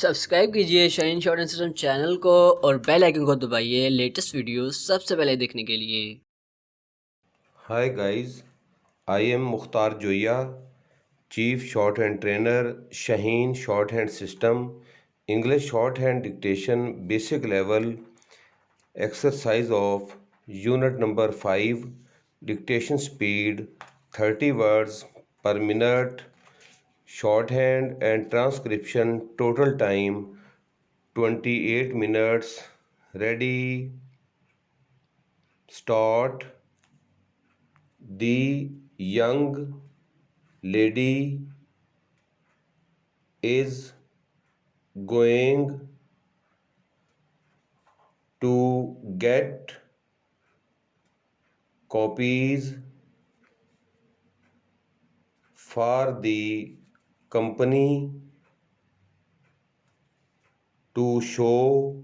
Subscribe कीजिए shine short and system channel को और बेल आइकन को दबाइए लेटेस्ट वीडियो सबसे पहले देखने के लिए। Hi guys, I am Mukhtar Joya, Chief Shorthand Trainer, Shaheen Shorthand System, English Shorthand Dictation Basic Level, Exercise of Unit number 5, Dictation Speed, 30 words per minute, Shorthand and Transcription, Total Time, 28 minutes. Ready, start. The young lady is going to get copies for the company to show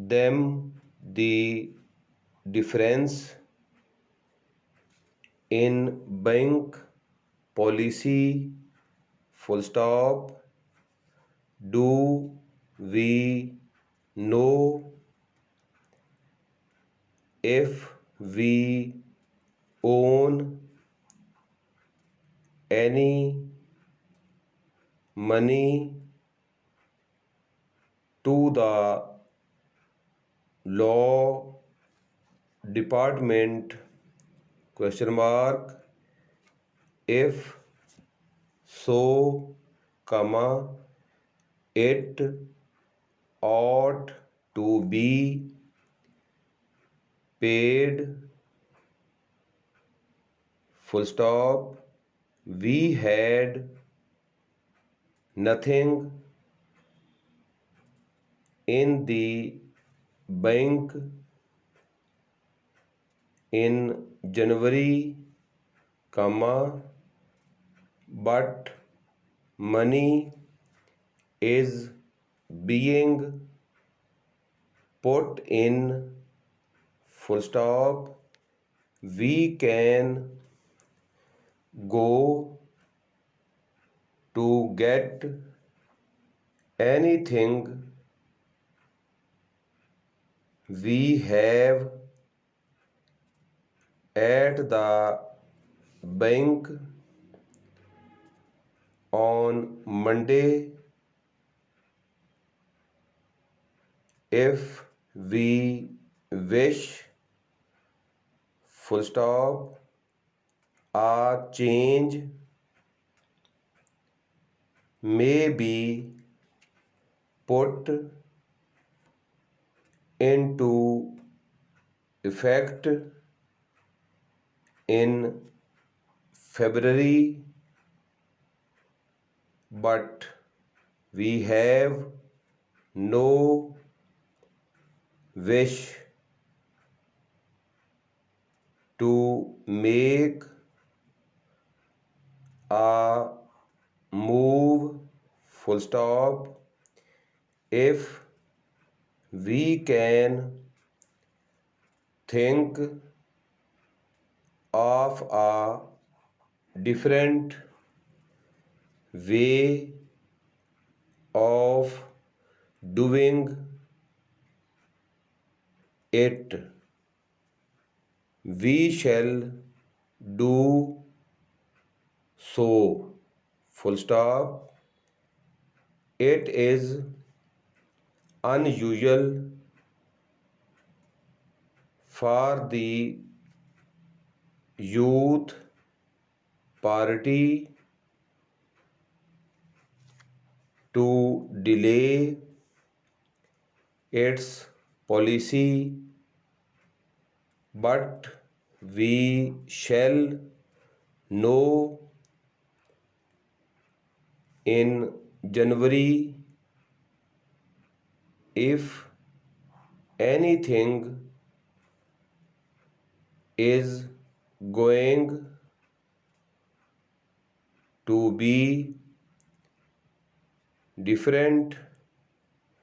them the difference in bank policy. Full stop. Do we know if we own any money to the law department? Question mark. If so, comma, it ought to be paid. Full stop. We had nothing in the bank in January, comma, but money is being put in. Full stop. We can go to get anything we have at the bank on Monday if we wish. Full stop. A change may be put into effect in February, but we have no wish to make a move. Full stop. If we can think of a different way of doing it, we shall do so. Full stop. It is unusual for the youth party to delay its policy, but we shall know in January if anything is going to be different.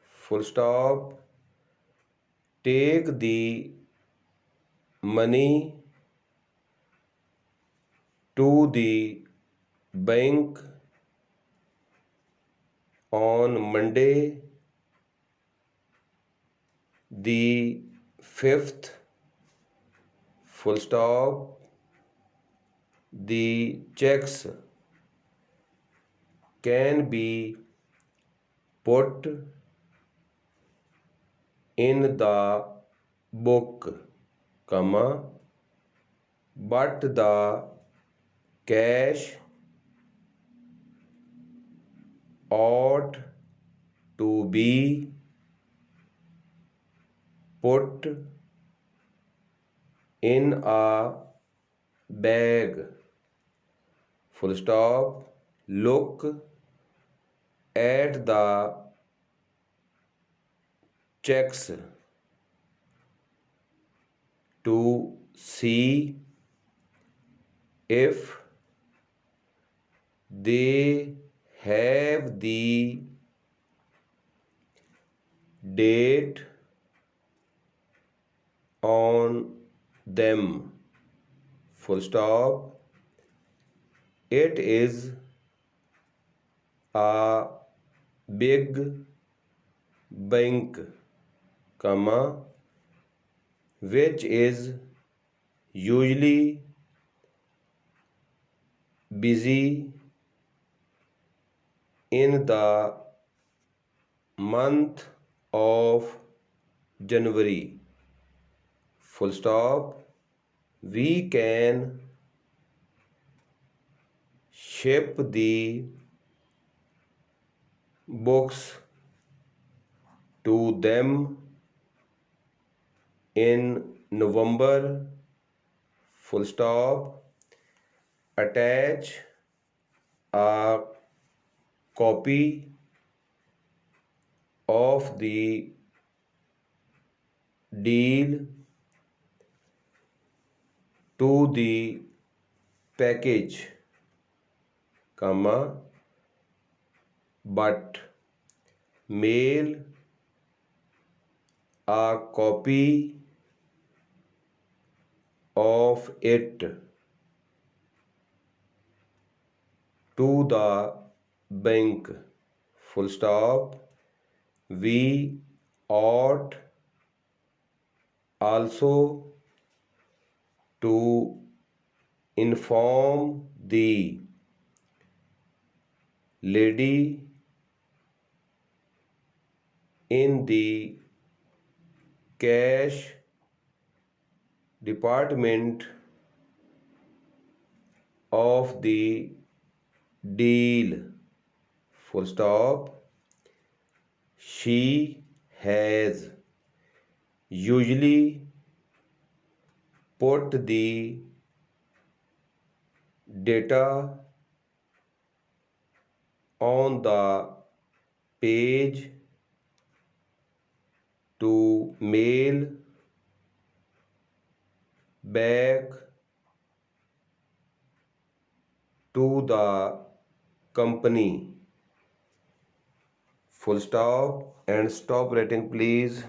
Full stop. Take the money to the bank on Monday the 5th, full stop, the checks can be put in the book, comma, but the cash ought to be put in a bag, full stop. Look at the checks to see if they have the date on them, full stop. It is a big bank, comma, which is usually busy in the month of January, full stop. We can ship the books to them in November, full stop. Attach a copy of the deal to the package, comma, but mail a copy of it to the bank, full stop. We ought also to inform the lady in the cash department of the deal, full stop. She has usually put the data on the page to mail back to the company, full stop. And stop rating please.